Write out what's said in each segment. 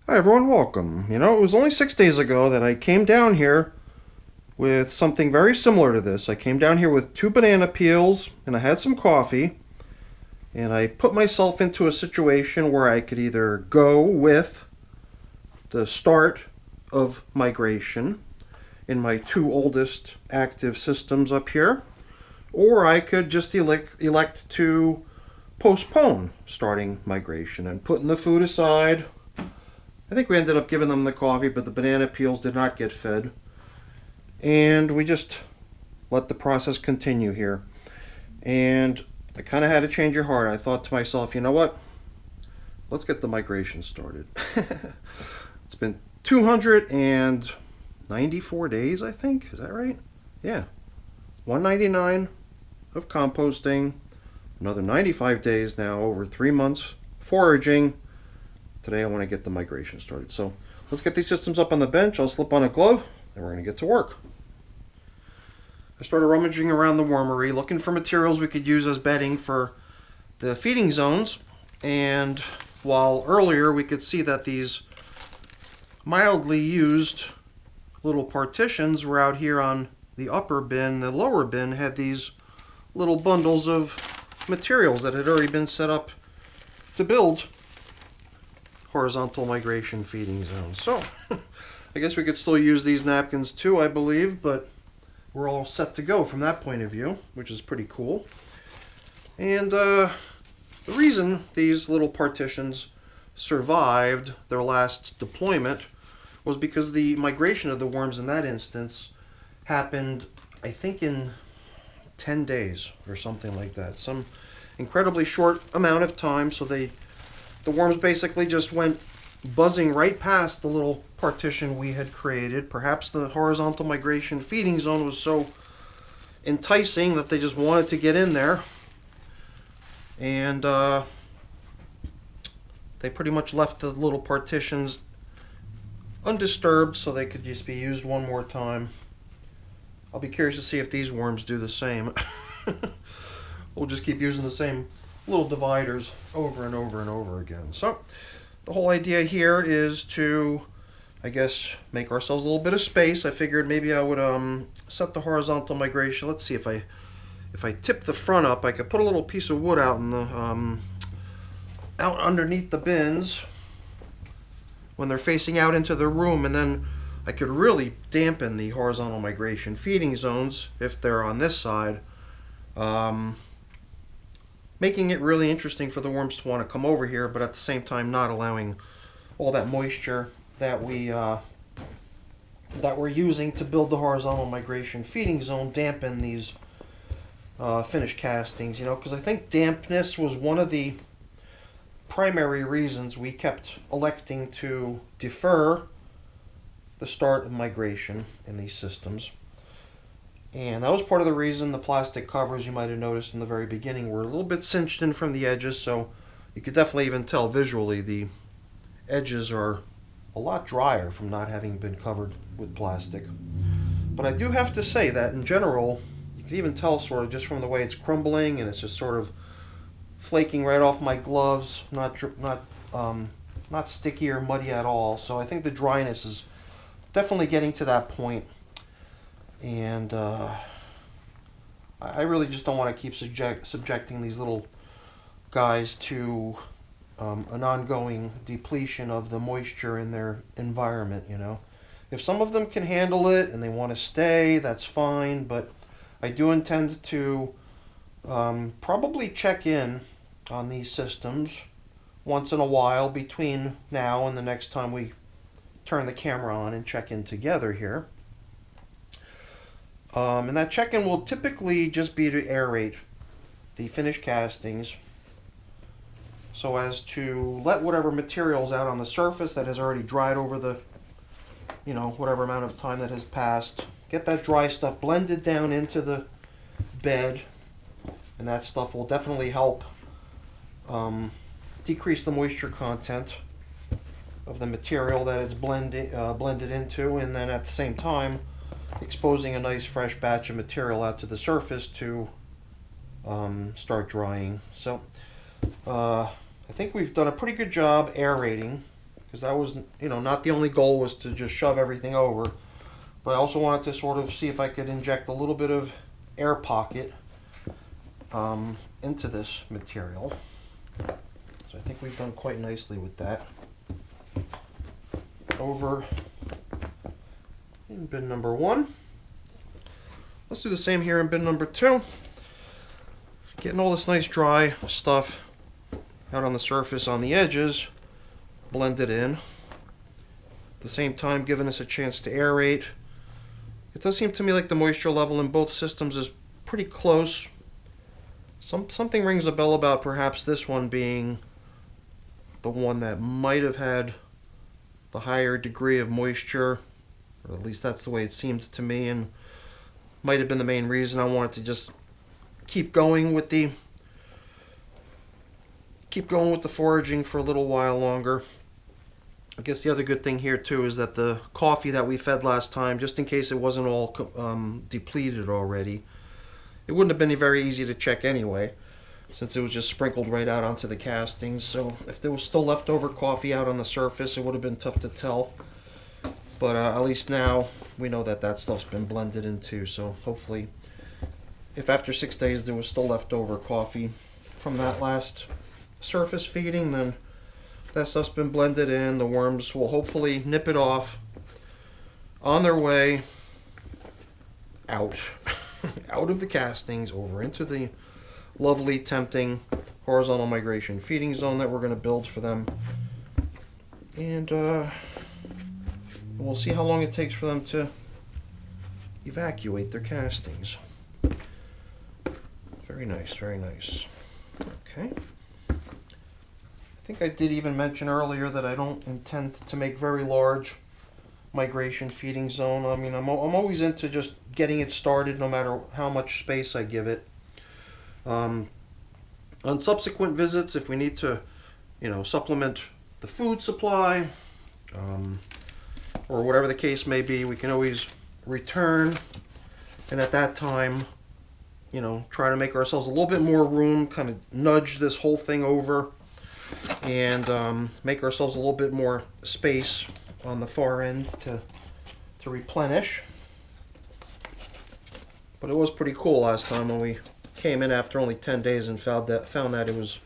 Hi everyone, welcome. You know, it was only 6 days ago that I came down here with something very similar to this. I came down here with 2 banana peels and I had some coffee, and I put myself into a situation where I could either go with the start of migration in my two oldest active systems up here, or I could just elect to postpone starting migration and putting the food aside. I think we ended up giving them the coffee, but the banana peels did not get fed. And we just let the process continue here. And I kind of had to change your heart. I thought to myself, you know what? Let's get the migration started. It's been 294 days, I think. Is that right? Yeah. 199 of composting. Another 95 days now, over 3 months foraging. Today I want to get the migration started. So let's get these systems up on the bench. I'll slip on a glove and we're going to get to work. I started rummaging around the wormery, looking for materials we could use as bedding for the feeding zones. And while earlier we could see that these mildly used little partitions were out here on the upper bin, the lower bin had these little bundles of materials that had already been set up to build horizontal migration feeding zones. So I guess we could still use these napkins too, I believe, but we're all set to go from that point of view, which is pretty cool. And the reason these little partitions survived their last deployment was because the migration of the worms in that instance happened, I think, in 10 days or something like that. Some incredibly short amount of time, so the worms basically just went buzzing right past the little partition we had created. Perhaps the horizontal migration feeding zone was so enticing that they just wanted to get in there. And they pretty much left the little partitions undisturbed so they could just be used one more time. I'll be curious to see if these worms do the same. We'll just keep using the same little dividers over and over and over again. So the whole idea here is to, I guess, make ourselves a little bit of space. I figured maybe I would set the horizontal migration. Let's see, if I tip the front up, I could put a little piece of wood out in the out underneath the bins when they're facing out into the room, and then I could really dampen the horizontal migration feeding zones if they're on this side, making it really interesting for the worms to want to come over here, but at the same time not allowing all that moisture that we're using to build the horizontal migration feeding zone dampen these finished castings. You know, because I think dampness was one of the primary reasons we kept electing to defer the start of migration in these systems. And that was part of the reason the plastic covers, you might have noticed in the very beginning, were a little bit cinched in from the edges, so you could definitely even tell visually the edges are a lot drier from not having been covered with plastic. But I do have to say that in general, you can even tell sort of just from the way it's crumbling and it's just sort of flaking right off my gloves, not sticky or muddy at all. So I think the dryness is definitely getting to that point. And I really just don't want to keep subjecting these little guys to an ongoing depletion of the moisture in their environment, you know. If some of them can handle it and they want to stay, that's fine, but I do intend to probably check in on these systems once in a while between now and the next time we turn the camera on and check in together here. And that check-in will typically just be to aerate the finished castings so as to let whatever materials out on the surface that has already dried over the, you know, whatever amount of time that has passed, get that dry stuff blended down into the bed, and that stuff will definitely help decrease the moisture content of the material that it's blended into, and then at the same time exposing a nice fresh batch of material out to the surface to start drying. So I think we've done a pretty good job aerating because that was, not the only goal was to just shove everything over, but I also wanted to sort of see if I could inject a little bit of air pocket into this material. So I think we've done quite nicely with that. Over in bin number 1. Let's do the same here in bin number 2. Getting all this nice dry stuff out on the surface on the edges, blended in. At the same time giving us a chance to aerate. It does seem to me like the moisture level in both systems is pretty close. Something rings a bell about perhaps this one being the one that might have had the higher degree of moisture, or at least that's the way it seemed to me, and might have been the main reason I wanted to just keep going with the foraging for a little while longer. I guess the other good thing here too is that the coffee that we fed last time, just in case it wasn't all depleted already, it wouldn't have been very easy to check anyway, since it was just sprinkled right out onto the castings. So if there was still leftover coffee out on the surface, it would have been tough to tell. But at least now we know that that stuff's been blended in too. So hopefully, if after 6 days there was still leftover coffee from that last surface feeding, then that stuff's been blended in. The worms will hopefully nip it off on their way out. Out of the castings over into the lovely, tempting horizontal migration feeding zone that we're going to build for them. And we'll see how long it takes for them to evacuate their castings. Very nice, very nice. Okay. I think I did even mention earlier that I don't intend to make very large migration feeding zone. I mean, I'm always into just getting it started no matter how much space I give it. On subsequent visits, if we need to, supplement the food supply, or whatever the case may be, we can always return, and at that time, try to make ourselves a little bit more room, kind of nudge this whole thing over, and make ourselves a little bit more space on the far end to replenish. But it was pretty cool last time when we came in after only 10 days and found that it was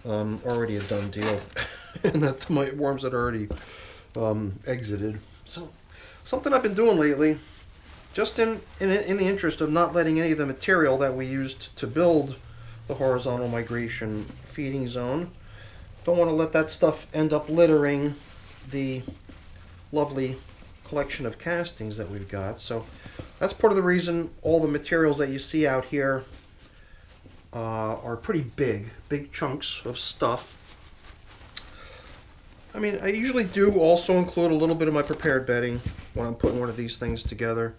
already a done deal and that the worms had already exited. So something I've been doing lately, just in the interest of not letting any of the material that we used to build the horizontal migration feeding zone, don't want to let that stuff end up littering the lovely collection of castings that we've got. So that's part of the reason all the materials that you see out here are pretty big chunks of stuff. I mean, I usually do also include a little bit of my prepared bedding when I'm putting one of these things together,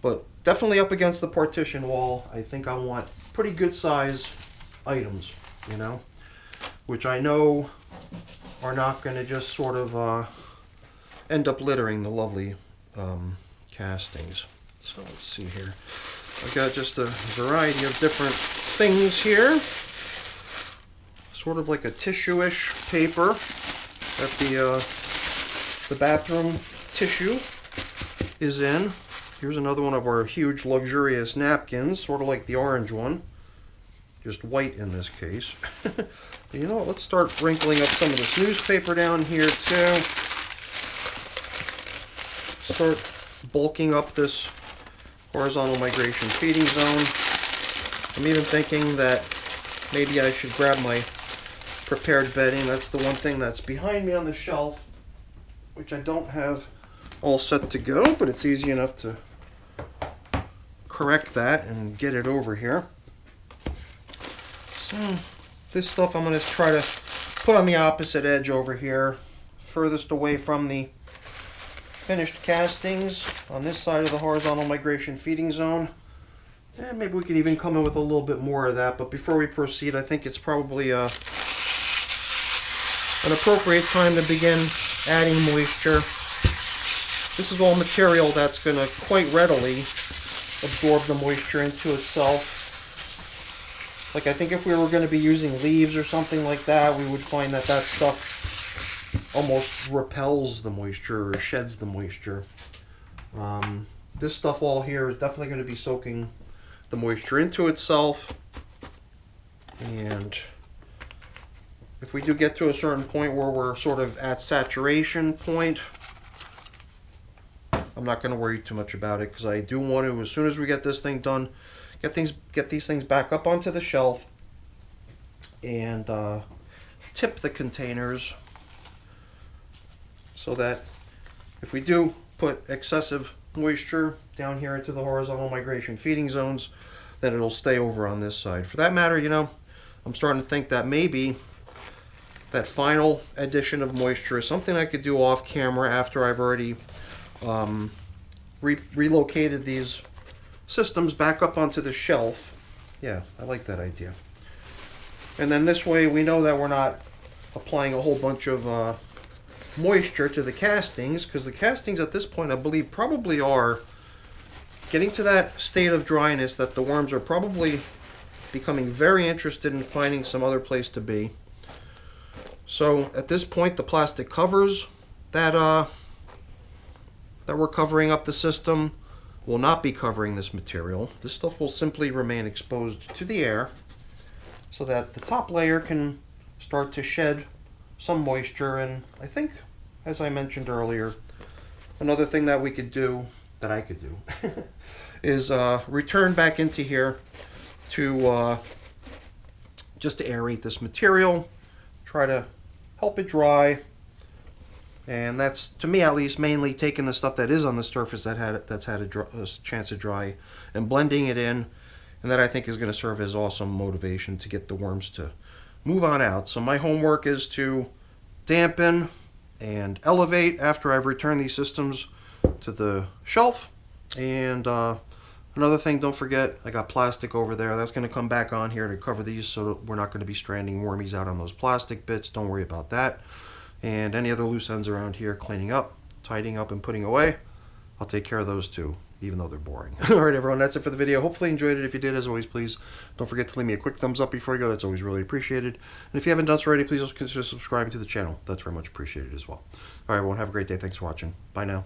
but definitely up against the partition wall, I think I want pretty good size items, which I know are not going to just sort of end up littering the lovely castings. So let's see here. I've got just a variety of different things here. Sort of like a tissue-ish paper that the bathroom tissue is in. Here's another one of our huge luxurious napkins, sort of like the orange one, just white in this case. You know what, let's start wrinkling up some of this newspaper down here too. Start bulking up this horizontal migration feeding zone. I'm even thinking that maybe I should grab my prepared bedding. That's the one thing that's behind me on the shelf, which I don't have all set to go, but it's easy enough to correct that and get it over here. So this stuff I'm going to try to put on the opposite edge over here, furthest away from the finished castings on this side of the horizontal migration feeding zone. And maybe we could even come in with a little bit more of that, but before we proceed, I think it's probably an appropriate time to begin adding moisture. This is all material that's going to quite readily absorb the moisture into itself. Like, I think if we were going to be using leaves or something like that, we would find that that stuff almost repels the moisture or sheds the moisture. This stuff all here is definitely going to be soaking the moisture into itself. And if we do get to a certain point where we're sort of at saturation point, I'm not going to worry too much about it, because I do want to, as soon as we get this thing done, get these things back up onto the shelf and tip the containers, so that if we do put excessive moisture down here into the horizontal migration feeding zones, then it'll stay over on this side. For that matter, you know, I'm starting to think that maybe that final addition of moisture is something I could do off camera after I've already relocated these systems back up onto the shelf. Yeah, I like that idea. And then this way we know that we're not applying a whole bunch of moisture to the castings, because the castings at this point, I believe, probably are getting to that state of dryness that the worms are probably becoming very interested in finding some other place to be. So at this point, the plastic covers that we're covering up the system will not be covering this material. This stuff will simply remain exposed to the air, so that the top layer can start to shed some moisture. And I think, as I mentioned earlier, another thing that we could do, that I could do, is return back into here to just to aerate this material, try to help it dry. And that's, to me at least, mainly taking the stuff that is on the surface that's had a chance to dry and blending it in. And that, I think, is going to serve as awesome motivation to get the worms to move on out. So my homework is to dampen and elevate after I've returned these systems to the shelf. And another thing, don't forget, I got plastic over there. That's going to come back on here to cover these, so that we're not going to be stranding wormies out on those plastic bits. Don't worry about that. And any other loose ends around here, cleaning up, tidying up, and putting away, I'll take care of those too, even though they're boring. Alright everyone, that's it for the video. Hopefully you enjoyed it. If you did, as always, please don't forget to leave me a quick thumbs up before you go. That's always really appreciated. And if you haven't done so already, please also consider subscribing to the channel. That's very much appreciated as well. Alright everyone, have a great day. Thanks for watching. Bye now.